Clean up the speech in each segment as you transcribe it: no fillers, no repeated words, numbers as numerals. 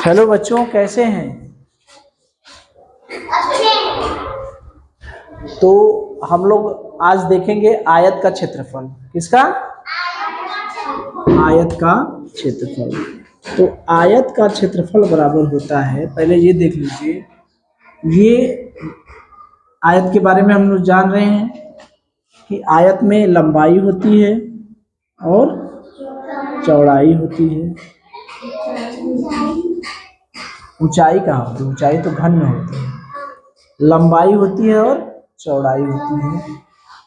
Hello बच्चों, कैसे हैं? तो हम लोग आज देखेंगे आयत का क्षेत्रफल। किसका? आयत का क्षेत्रफल। तो आयत का क्षेत्रफल बराबर होता है, पहले ये देख लीजिए, ये आयत के बारे में हम लोग जान रहे हैं कि आयत में लंबाई होती है और चौड़ाई होती है। ऊंचाई कहाँ होती है? ऊंचाई तो घन में होती है। लंबाई होती है और चौड़ाई होती है।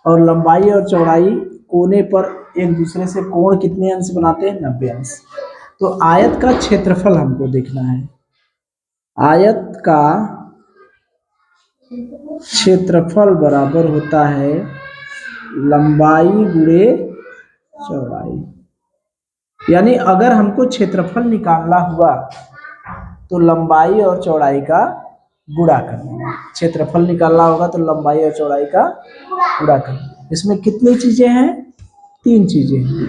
और लंबाई और चौड़ाई कोने पर एक दूसरे से कोण कितने अंश बनाते हैं? 90 अंश। तो आयत का क्षेत्रफल हमको देखना है। आयत का क्षेत्रफल बराबर होता है लंबाई गुणे चौड़ाई। यानी अगर हमको क्षेत्रफल निकालना हुआ तो लंबाई और चौड़ाई का गुणा करना। क्षेत्रफल निकालना होगा तो लंबाई और चौड़ाई का गुणा करना। इसमें कितनी चीजें हैं? 3 चीजें हैं।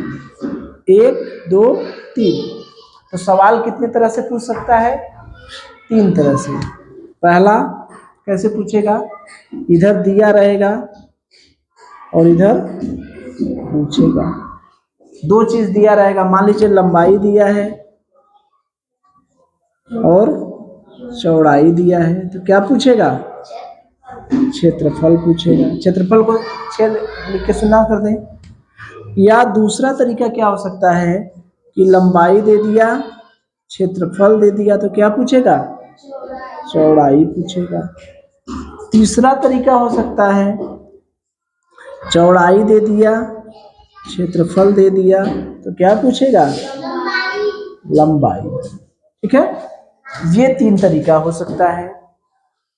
1, 2, 3। तो सवाल कितने तरह से पूछ सकता है? 3 तरह से। पहला कैसे पूछेगा? इधर दिया रहेगा और इधर पूछेगा। 2 चीज दिया रहेगा, मान लीजिए लंबाई दिया है और चौड़ाई दिया है, तो क्या पूछेगा? क्षेत्रफल पूछेगा। क्षेत्रफल को छेद लिख के सुना कर दें। या दूसरा तरीका क्या हो सकता है कि लंबाई दे दिया, क्षेत्रफल दे दिया, तो क्या पूछेगा? चौड़ाई पूछेगा। तीसरा तरीका हो सकता है चौड़ाई दे दिया, क्षेत्रफल दे दिया, तो क्या पूछेगा? लंबाई। ठीक है, ये 3 तरीका हो सकता है।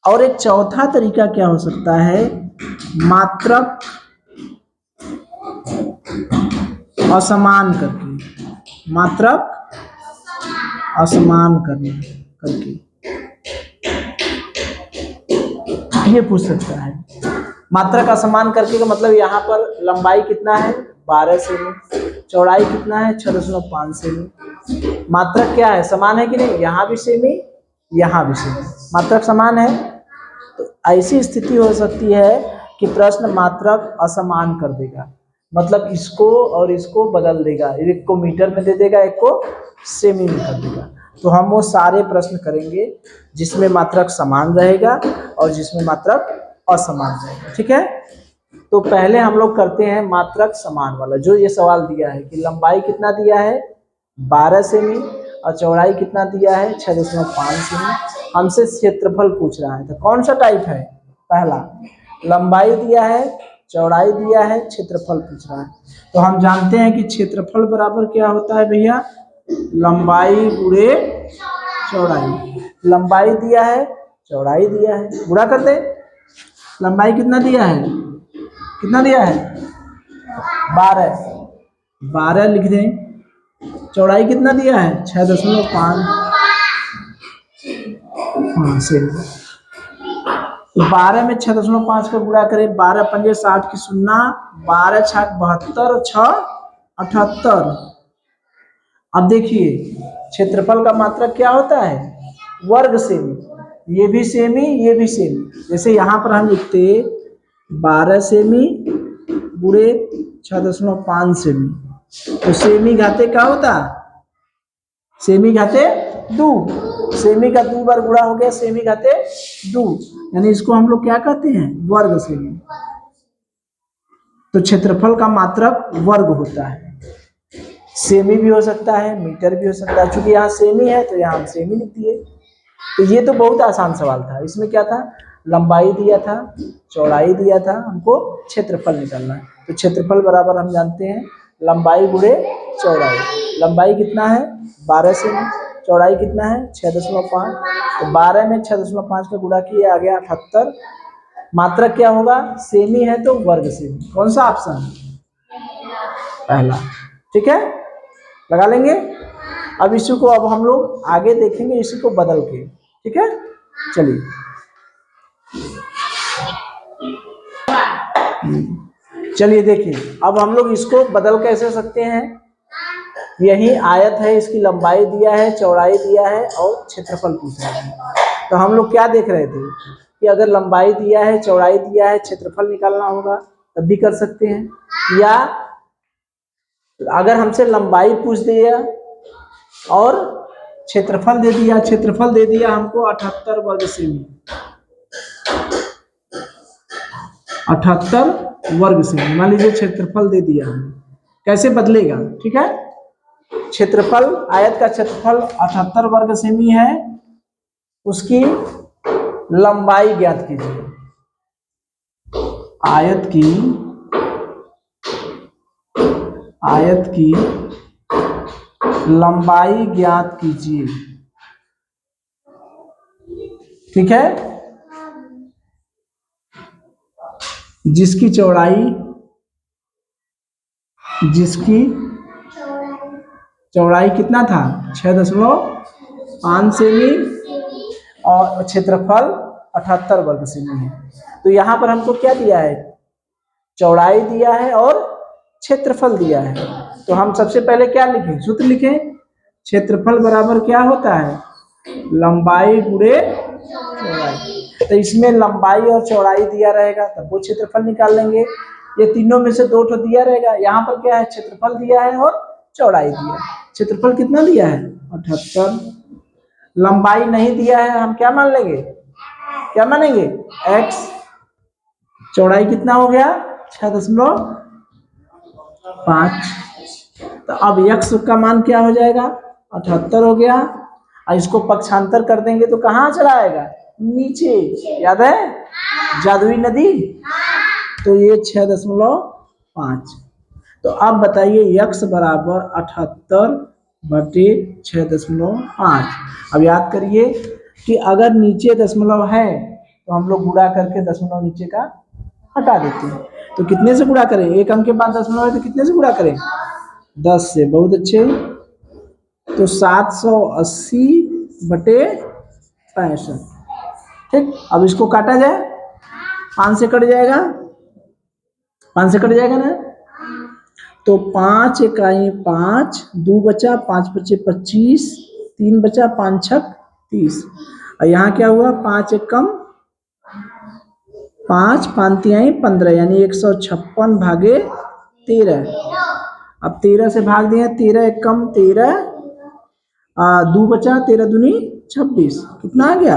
और एक चौथा तरीका क्या हो सकता है? मात्रक असमान करके। मात्रक असमान करके ये पूछ सकता है। मात्रक असमान करके का मतलब यहाँ पर लंबाई कितना है? 12 सेमी। चौड़ाई कितना है? 6.5 सेमी। मात्रक क्या है? समान है कि नहीं? यहाँ भी सेमी, यहाँ भी सेमी। मात्रक समान है। तो ऐसी स्थिति हो सकती है कि प्रश्न मात्रक असमान कर देगा, मतलब इसको और इसको बदल देगा। एक को मीटर में दे देगा, एक को सेमी में कर देगा। तो हम वो सारे प्रश्न करेंगे जिसमें मात्रक समान रहेगा और जिसमें मात्रक असमान रहेगा। ठीक है, तो पहले हम लोग करते हैं मात्रक समान वाला। जो ये सवाल दिया है कि लंबाई कितना दिया है? 12 सेमी और चौड़ाई कितना दिया है? 6.5 सेमी। हमसे क्षेत्रफल पूछ रहा है, तो कौन सा टाइप है? पहला। लंबाई दिया है, चौड़ाई दिया है, क्षेत्रफल पूछ रहा है। तो हम जानते हैं कि क्षेत्रफल बराबर क्या होता है भैया? लंबाई गुणे चौड़ाई। लंबाई दिया है, चौड़ाई दिया है, गुणा कर दे। लंबाई कितना दिया है? कितना दिया है? 12। 12 लिख दें। चौड़ाई कितना दिया है? 6.5। हाँ सेम। 12 में 6.5 का गुणा करें। 12 पंजे 60 की 0, 12 छाक 72, 6 78। अब देखिए क्षेत्रफल का मात्रक क्या होता है? वर्ग सेमी। ये भी सेमी, ये भी सेमी। जैसे यहाँ पर हम लिखते 12 सेमी गुणे 6.5 सेमी, तो सेमी घाते क्या होता? सेमी घाते 2। सेमी का 2 बार गुणा हो गया, सेमी घाते 2। यानी इसको हम लोग क्या कहते हैं? वर्ग सेमी। तो क्षेत्रफल का मात्रक वर्ग होता है। सेमी भी हो सकता है, मीटर भी हो सकता है। चूंकि यहाँ सेमी है तो यहाँ हम सेमी लिख दिए। तो ये तो बहुत आसान सवाल था। इसमें क्या था? लंबाई दिया था, चौड़ाई दिया था, हमको क्षेत्रफल निकालना है। तो क्षेत्रफल बराबर हम जानते हैं लंबाई गुणे चौड़ाई। लंबाई कितना है? 12 सेमी। चौड़ाई कितना है? 6.5। तो 12 में 6.5 का गुणा किया, आ गया 78। मात्रक क्या होगा? सेमी है तो वर्ग सेमी। कौन सा ऑप्शन? पहला। ठीक है, लगा लेंगे। अब इसी को अब हम लोग आगे देखेंगे, इसी को बदल के। ठीक है, चलिए। चलिए देखिए, अब हम लोग इसको बदल कैसे सकते हैं? यही आयत है, इसकी लंबाई दिया है, चौड़ाई दिया है और क्षेत्रफल पूछ रहा है। तो हम लोग क्या देख रहे थे कि अगर लंबाई दिया है, चौड़ाई दिया है, क्षेत्रफल निकालना होगा तब भी कर सकते हैं, या अगर हमसे लंबाई पूछ दिया और क्षेत्रफल दे दिया, क्षेत्रफल दे दिया हमको 78 वर्ग सेमी, 78 वर्ग सेमी, मान लीजिए क्षेत्रफल दे दिया हमें, कैसे बदलेगा, ठीक है। क्षेत्रफल, आयत का क्षेत्रफल 78 वर्ग सेमी है, उसकी लंबाई ज्ञात कीजिए, आयत की लंबाई ज्ञात कीजिए, ठीक है। जिसकी चौड़ाई कितना था, 6.5 सेमी और क्षेत्रफल 78 वर्ग सेमी है। तो यहाँ पर हमको क्या दिया है, चौड़ाई दिया है और क्षेत्रफल दिया है। तो हम सबसे पहले क्या लिखें, सूत्र लिखें, क्षेत्रफल बराबर क्या होता है, लंबाई गुणे चौड़ाई। तो इसमें लंबाई और चौड़ाई दिया रहेगा तब वो क्षेत्रफल निकाल लेंगे, ये तीनों में से 2 ठो दिया रहेगा। यहाँ पर क्या है, क्षेत्रफल दिया है और चौड़ाई दिया है। क्षेत्रफल कितना दिया है, 78, लंबाई नहीं दिया है, हम क्या मान लेंगे, क्या मानेंगे, x, चौड़ाई कितना हो गया 6.5। तो अब x का मान क्या हो जाएगा, 78 हो गया, और इसको पक्षांतर कर देंगे तो कहाँ चला आएगा, नीचे, याद है जादुई नदी। तो ये 6.5। तो अब बताइए x बराबर 78/6.5। अब याद करिए कि अगर नीचे दशमलव है तो हम लोग गुणा करके दशमलव नीचे का हटा देते हैं। तो कितने से गुणा करें, एक अंक के बाद दशमलव है तो कितने से गुणा करें, 10 से, बहुत अच्छे। तो 780/65, ठीक। अब इसको काटा जाए, 5 से कट जाएगा, 5 से कट जाएगा ना, तो 5 इकाई 5, 2 बचा, 5 बचे 25, 3 बचा, 5 छक 30, और यहाँ क्या हुआ, 5 एक कम 5, 5 तिहाई 15, यानी 156/13। अब 13 से भाग दिया, 13 एक कम 13, 2 बचा, 13 दूनी 26, कितना आ गया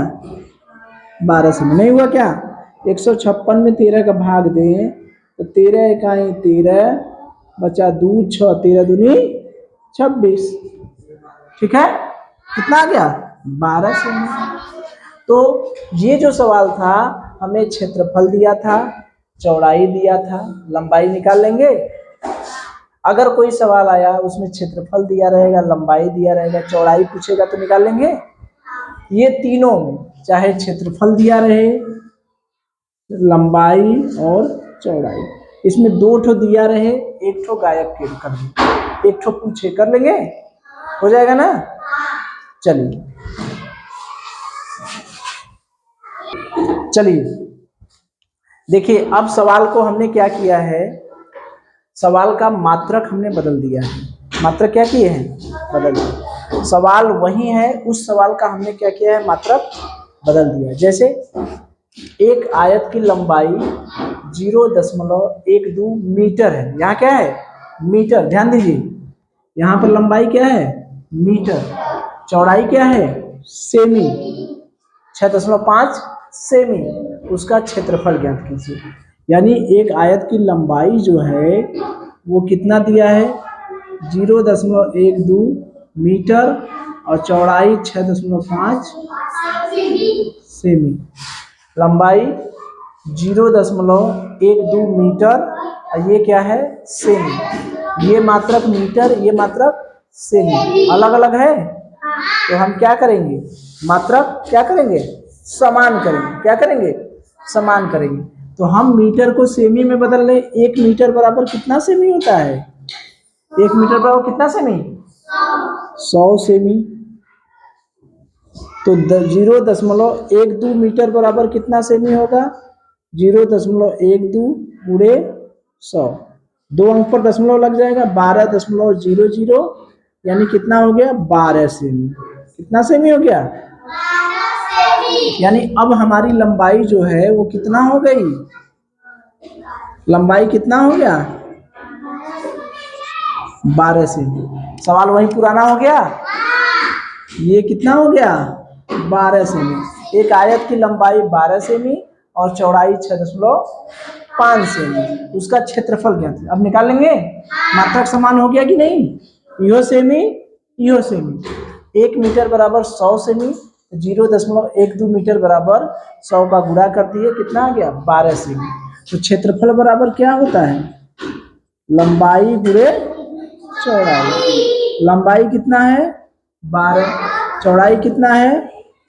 12 से, नहीं हुआ क्या, 156 में 13 का भाग दें तो 13 इकाई 13 बचा 2 6, 13 दूनी 26, ठीक है, कितना आ गया 12 से। तो ये जो सवाल था, हमें क्षेत्रफल दिया था, चौड़ाई दिया था, लंबाई निकाल लेंगे। अगर कोई सवाल आया उसमें क्षेत्रफल दिया रहेगा, लंबाई दिया रहेगा, चौड़ाई पूछेगा तो निकाल लेंगे। ये तीनों में चाहे क्षेत्रफल दिया रहे, लंबाई और चौड़ाई, इसमें 2 ठो दिया रहे, 1 ठो गायब कर दे, 1 ठो पूछे, कर लेंगे, हो जाएगा ना। चलिए देखिए, अब सवाल को हमने क्या किया है, सवाल का मात्रक हमने बदल दिया है। मात्रक क्या किए हैं, बदल दिया। सवाल वही है, उस सवाल का हमने क्या किया है, मात्रक बदल दिया। जैसे एक आयत की लंबाई 0.12 मीटर है, यहाँ क्या है, मीटर, ध्यान दीजिए, यहाँ पर लंबाई क्या है, मीटर, चौड़ाई क्या है, सेमी, 6.5 सेमी, उसका क्षेत्रफल ज्ञात कीजिए। यानी एक आयत की लंबाई जो है वो कितना दिया है, 0.12 मीटर, और चौड़ाई 6.5 सेमी। लंबाई 0.12 मीटर, और ये क्या है, सेमी। ये मात्रक मीटर, ये मात्रक सेमी, अलग अलग है। तो हम क्या करेंगे, मात्रक क्या करेंगे, समान करेंगे, क्या करेंगे, समान करेंगे। तो हम मीटर को सेमी में बदल लें, 1 मीटर बराबर कितना सेमी होता है, 1 मीटर बराबर कितना सेमी, 100 सेमी। तो 0.12 मीटर बराबर कितना सेमी होगा, 0.12 गुणे 100, 2 अंक पर दशमलव लग जाएगा, 12.00, यानी कितना हो गया 12 सेमी। कितना सेमी हो गया? यानी अब हमारी लंबाई जो है वो कितना हो गई? लंबाई कितना हो गया? 12 सेमी। सवाल वही पुराना हो गया। ये कितना हो गया? 12 सेमी। एक आयत की लंबाई 12 सेमी और चौड़ाई 6.5 सेमी। उसका क्षेत्रफल ज्ञात है। अब निकाल लेंगे। मात्रक समान हो गया कि नहीं? यो सेमी, यो सेमी। 1 मीटर बराबर 100 सेमी। 0.12 मीटर बराबर 100 का गुणा कर दिए, कितना आ गया? 12 सेमी। तो क्षेत्रफल बराबर क्या होता है? लंबाई गुणे चौड़ाई। लंबाई कितना है? 12। चौड़ाई कितना है?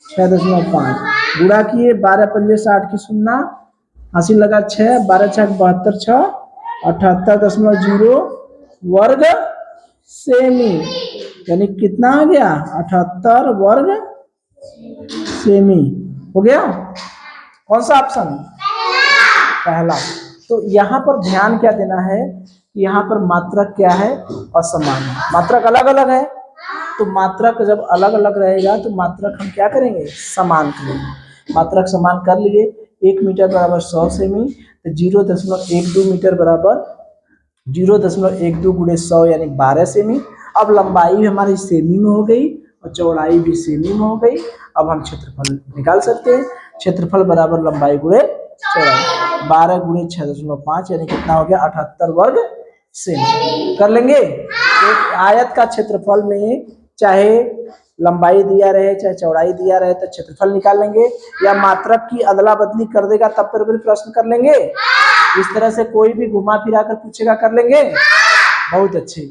6.5। गुणा किए, 12 पंजे 60 की सुनना, हासिल लगा 6, 12 छक 72, 6 78.0 वर्ग सेमी। यानी कितना आ गया? 78 वर्ग सेमी। हो गया? कौन सा ऑप्शन? पहला। तो यहाँ पर ध्यान क्या देना है कि यहाँ पर मात्रक क्या है? असमान है। मात्रक अलग अलग है, तो मात्रक जब अलग अलग रहेगा तो मात्रक हम क्या करेंगे? समान करेंगे। मात्रक समान कर लिए। 1 मीटर बराबर 100 सेमी, तो 0.12 मीटर बराबर 0.12 गुणे 100 यानी 12 सेमी। अब लंबाई हमारी सेमी में हो गई और चौड़ाई भी सेमी में हो गई। अब हम क्षेत्रफल निकाल सकते हैं। क्षेत्रफल बराबर लंबाई गुणे चौड़ाई। 12 गुणे 6.5 यानी कितना हो गया? 78 वर्ग सेमी। कर लेंगे। एक आयत का क्षेत्रफल में चाहे लंबाई दिया रहे चाहे चौड़ाई दिया रहे तो क्षेत्रफल निकाल लेंगे, या मात्रक की अदला बदली कर देगा तब पर भी प्रश्न कर लेंगे। इस तरह से कोई भी घुमा फिरा कर पूछेगा, कर लेंगे। बहुत अच्छे।